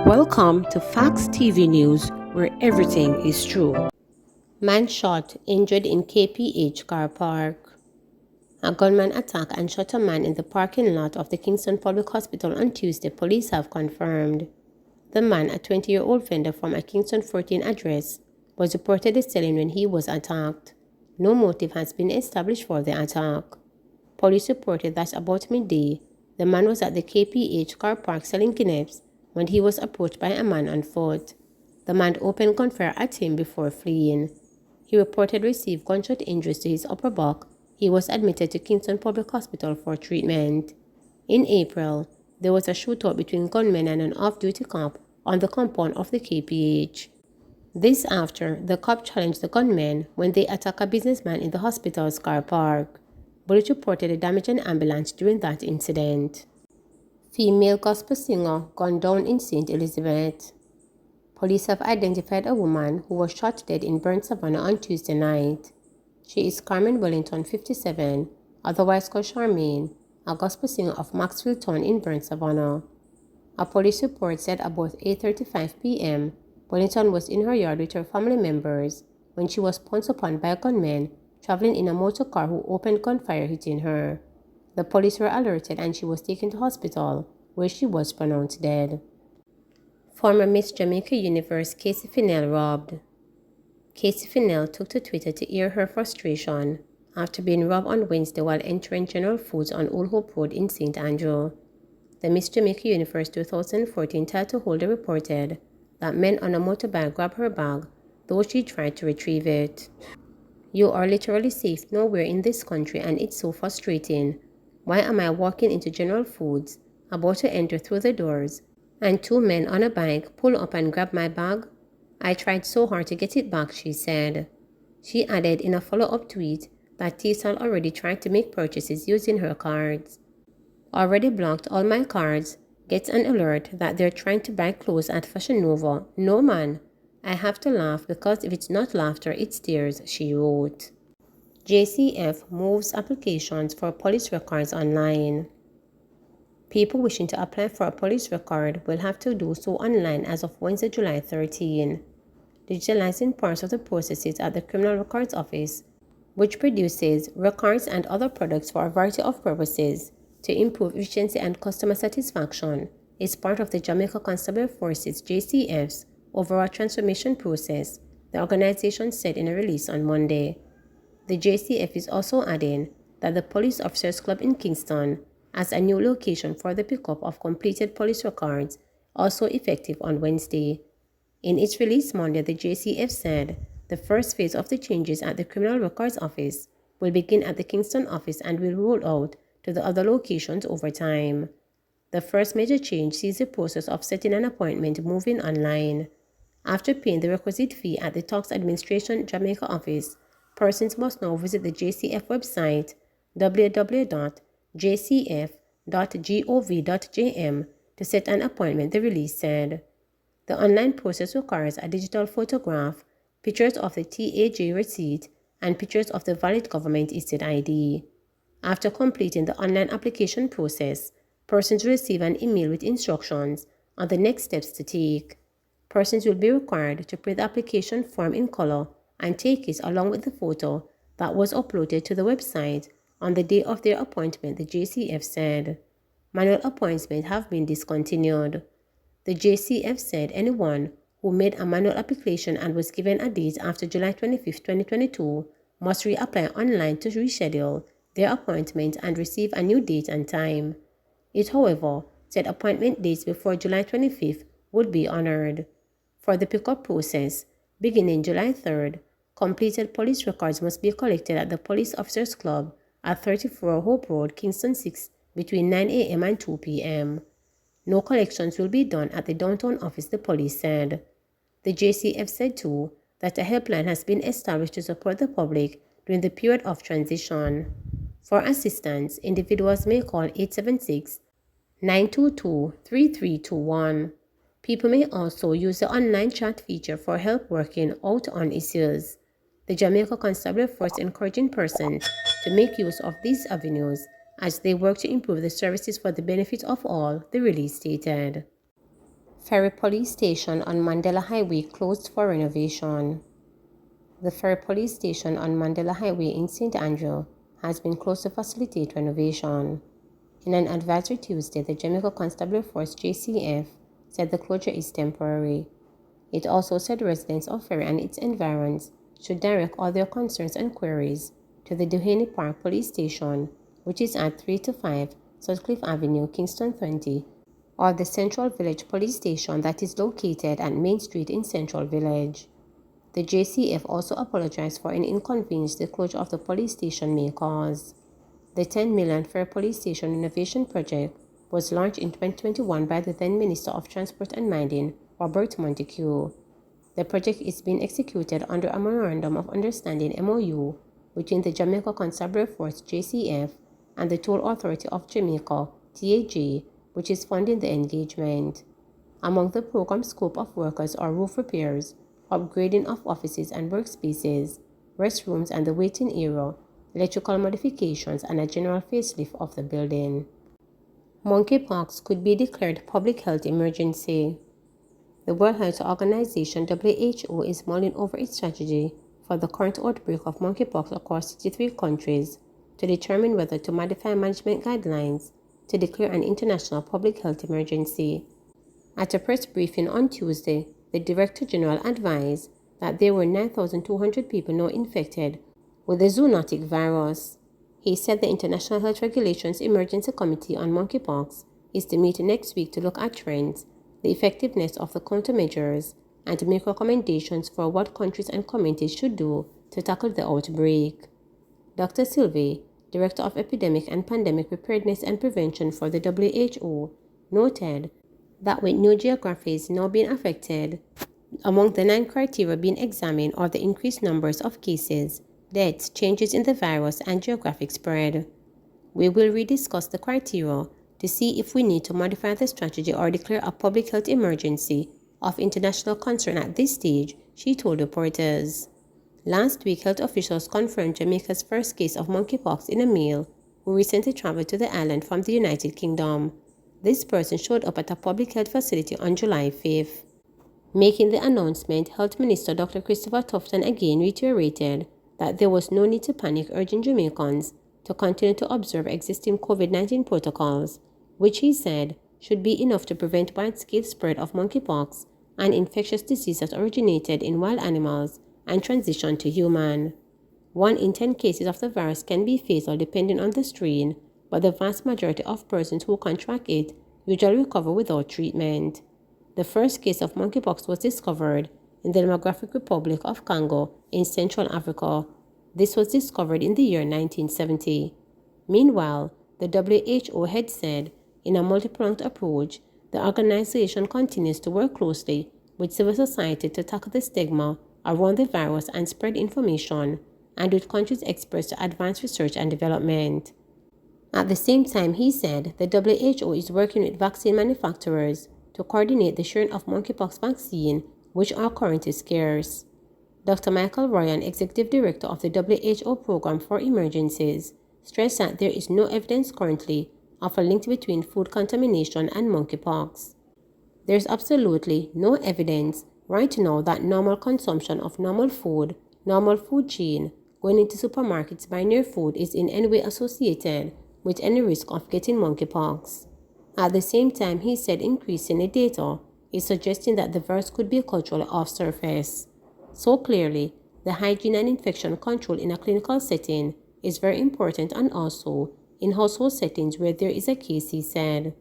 Welcome to Facts TV News, where everything is true. Man shot, injured in KPH car park. A gunman attacked and shot a man in the parking lot of the Kingston Public Hospital on Tuesday, police have confirmed. The man, a 20-year-old vendor from a Kingston 14 address, was reportedly selling when he was attacked. No motive has been established for the attack. Police reported that about midday, the man was at the KPH car park selling Guineas when he was approached by a man on foot. The man opened gunfire at him before fleeing. He reportedly received gunshot injuries to his upper back. He was admitted to Kingston Public Hospital for treatment. In April, there was a shootout between gunmen and an off-duty cop on the compound of the KPH. This after the cop challenged the gunmen when they attacked a businessman in the hospital's car park. Bullets reportedly damaged an ambulance during that incident. Female gospel singer gunned down in St. Elizabeth. Police have identified a woman who was shot dead in Burnt Savannah on Tuesday night. She is Carmen Wellington, 57, otherwise called Charmaine, a gospel singer of Maxfield Town in Burnt Savannah. A police report said about 8:35 p.m., Wellington was in her yard with her family members when she was pounced upon by gunmen traveling in a motor car who opened gunfire, hitting her. The police were alerted and she was taken to hospital, where she was pronounced dead. Former Miss Jamaica Universe Casey Fennell robbed. Casey Fennell took to Twitter to air her frustration after being robbed on Wednesday while entering General Foods on Old Hope Road in St. Andrew. The Miss Jamaica Universe 2014 title holder reported that men on a motorbike grabbed her bag, though she tried to retrieve it. "You are literally safe nowhere in this country and it's so frustrating. Why am I walking into General Foods, about to enter through the doors, and two men on a bike pull up and grab my bag? I tried so hard to get it back," she said. She added in a follow-up tweet that thieves had already tried to make purchases using her cards. "Already blocked all my cards. Get an alert that they're trying to buy clothes at Fashion Nova. No man. I have to laugh because if it's not laughter, it's tears," she wrote. JCF moves applications for police records online. People wishing to apply for a police record will have to do so online as of Wednesday, July 13. Digitalizing parts of the processes at the Criminal Records Office, which produces records and other products for a variety of purposes to improve efficiency and customer satisfaction, is part of the Jamaica Constabulary Forces JCF's overall transformation process, the organization said in a release on Monday. The JCF is also adding that the Police Officers Club in Kingston as a new location for the pickup of completed police records, also effective on Wednesday. In its release Monday, the JCF said the first phase of the changes at the Criminal Records Office will begin at the Kingston office and will roll out to the other locations over time. The first major change sees the process of setting an appointment moving online. After paying the requisite fee at the Tax Administration Jamaica office, persons must now visit the JCF website www.jcf.gov.jm to set an appointment, the release said. The online process requires a digital photograph, pictures of the TAJ receipt, and pictures of the valid government-issued ID. After completing the online application process, persons will receive an email with instructions on the next steps to take. Persons will be required to print the application form in color and take it along with the photo that was uploaded to the website on the day of their appointment, the JCF said. Manual appointments have been discontinued. The JCF said anyone who made a manual application and was given a date after July 25, 2022 must reapply online to reschedule their appointment and receive a new date and time. It, however, said appointment dates before July 25th would be honored. For the pickup process, beginning July 3rd, completed police records must be collected at the Police Officers Club at 34 Hope Road, Kingston 6, between 9 a.m. and 2 p.m. No collections will be done at the downtown office, the police said. The JCF said too that a helpline has been established to support the public during the period of transition. For assistance, individuals may call 876-922-3321. People may also use the online chat feature for help working out on issues. The Jamaica Constabulary Force encouraging persons to make use of these avenues as they work to improve the services for the benefit of all, the release stated. Ferry Police Station on Mandela Highway closed for renovation. The Ferry Police Station on Mandela Highway in St. Andrew has been closed to facilitate renovation. In an advisory Tuesday, the Jamaica Constabulary Force JCF said the closure is temporary. It also said residents of Ferry and its environs should direct all their concerns and queries to the Duhaney Park Police Station, which is at 3 to 5 Sutcliffe Avenue, Kingston 20, or the Central Village Police Station that is located at Main Street in Central Village. The JCF also apologized for any inconvenience the closure of the police station may cause. The $10 million Ferry Police Station renovation project was launched in 2021 by the then Minister of Transport and Mining, Robert Montague. The project is being executed under a Memorandum of Understanding (MOU) between the Jamaica Constabulary Force (JCF) and the Toll Authority of Jamaica (TAJ), which is funding the engagement. Among the program scope of workers are roof repairs, upgrading of offices and workspaces, restrooms and the waiting area, electrical modifications, and a general facelift of the building. Monkeypox could be declared public health emergency. The World Health Organization (WHO) is mulling over its strategy for the current outbreak of monkeypox across 63 countries to determine whether to modify management guidelines to declare an international public health emergency. At a press briefing on Tuesday, the Director General advised that there were 9,200 people now infected with the zoonotic virus. He said the International Health Regulations Emergency Committee on Monkeypox is to meet next week to look at trends, the effectiveness of the countermeasures, and to make recommendations for what countries and communities should do to tackle the outbreak. Dr. Silvey, Director of Epidemic and Pandemic Preparedness and Prevention for the WHO, noted that with new geographies now being affected, among the 9 criteria being examined are the increased numbers of cases, deaths, changes in the virus, and geographic spread. We will rediscuss the criteria to see if we need to modify the strategy or declare a public health emergency of international concern at this stage, she told reporters. Last week, health officials confirmed Jamaica's first case of monkeypox in a male who recently traveled to the island from the United Kingdom. This person showed up at a public health facility on July 5th. Making the announcement, Health Minister Dr. Christopher Tufton again reiterated that there was no need to panic, urging Jamaicans to continue to observe existing COVID-19 protocols, which he said should be enough to prevent wide-scale spread of monkeypox, an infectious disease that originated in wild animals and transitioned to human. 1 in 10 cases of the virus can be fatal depending on the strain, but the vast majority of persons who contract it usually recover without treatment. The first case of monkeypox was discovered in the Democratic Republic of Congo in Central Africa. This was discovered in the year 1970. Meanwhile, the WHO head said, in a multi-pronged approach, the organization continues to work closely with civil society to tackle the stigma around the virus and spread information, and with countries' experts to advance research and development. At the same time, he said the WHO is working with vaccine manufacturers to coordinate the sharing of monkeypox vaccine, which are currently scarce. Dr. Michael Ryan, Executive Director of the WHO Program for Emergencies, stressed that there is no evidence currently of a link between food contamination and monkeypox. There is absolutely no evidence right now that normal consumption of normal food chain, going into supermarkets buying your food, is in any way associated with any risk of getting monkeypox. At the same time, he said increasingly data is suggesting that the virus could be culturally off-surface. So clearly, the hygiene and infection control in a clinical setting is very important, and also in household settings where there is a case, he said.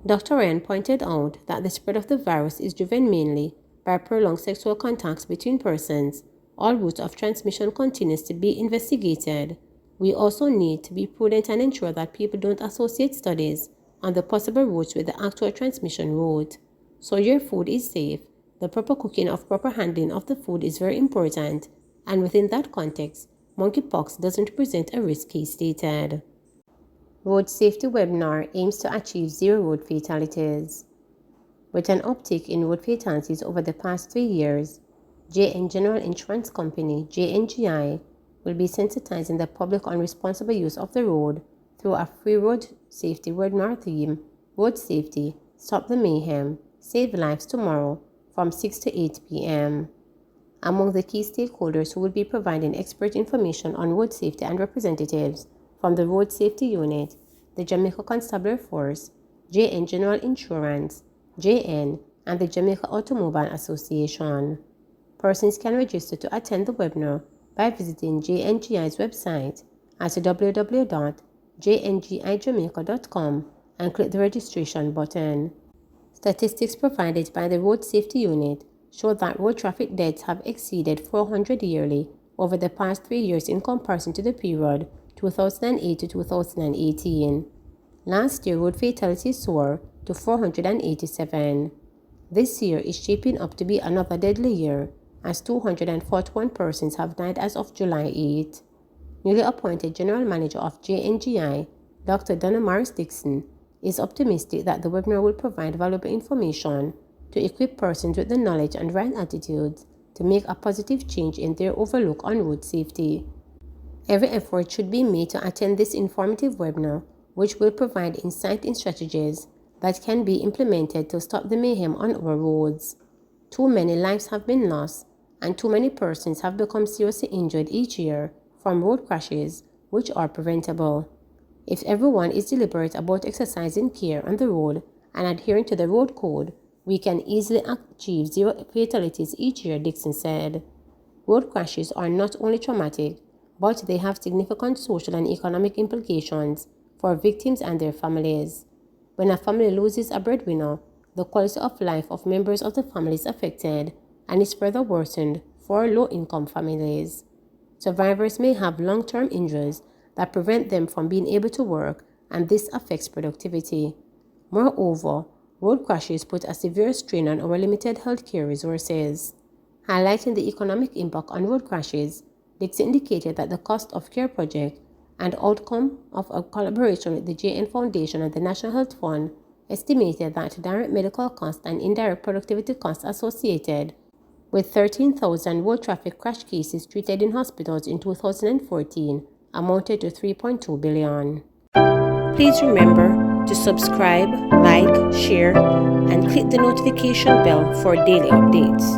Dr. Ryan pointed out that the spread of the virus is driven mainly by prolonged sexual contacts between persons. All routes of transmission continues to be investigated. We also need to be prudent and ensure that people don't associate studies on the possible routes with the actual transmission route. So your food is safe. The proper cooking of proper handling of the food is very important, and within that context, monkeypox doesn't present a risk, he stated. Road Safety Webinar aims to achieve 0 road fatalities. With an uptick in road fatalities over the past 3 years, JN General Insurance Company, JNGI, will be sensitizing the public on responsible use of the road through a free road safety webinar theme, Road Safety, Stop the Mayhem, Save Lives Tomorrow from 6 to 8 p.m. Among the key stakeholders who will be providing expert information on road safety and representatives from the Road Safety Unit, the Jamaica Constabulary Force, JN General Insurance, JN, and the Jamaica Automobile Association. Persons can register to attend the webinar by visiting JNGI's website at www.jngijamaica.com and click the registration button. Statistics provided by the Road Safety Unit show that road traffic deaths have exceeded 400 yearly over the past 3 years in comparison to the period 2008 to 2018. Last year, road fatalities soared to 487. This year is shaping up to be another deadly year, as 241 persons have died as of July 8. Newly appointed General Manager of JNGI, Dr. Donna Morris Dixon, is optimistic that the webinar will provide valuable information to equip persons with the knowledge and right attitudes to make a positive change in their outlook on road safety. Every effort should be made to attend this informative webinar, which will provide insight in strategies that can be implemented to stop the mayhem on our roads. Too many lives have been lost, and too many persons have become seriously injured each year from road crashes, which are preventable. If everyone is deliberate about exercising care on the road and adhering to the road code, we can easily achieve 0 fatalities each year, Dixon said. Road crashes are not only traumatic, but they have significant social and economic implications for victims and their families. When a family loses a breadwinner, the quality of life of members of the family is affected and is further worsened for low-income families. Survivors may have long-term injuries that prevent them from being able to work, and this affects productivity. Moreover, road crashes put a severe strain on our limited healthcare resources. Highlighting the economic impact on road crashes, Dixon indicated that the cost of care project and outcome of a collaboration with the JN Foundation and the National Health Fund estimated that direct medical costs and indirect productivity costs associated with 13,000 road traffic crash cases treated in hospitals in 2014 amounted to $3.2 billion. Please remember to subscribe, like, share, and click the notification bell for daily updates.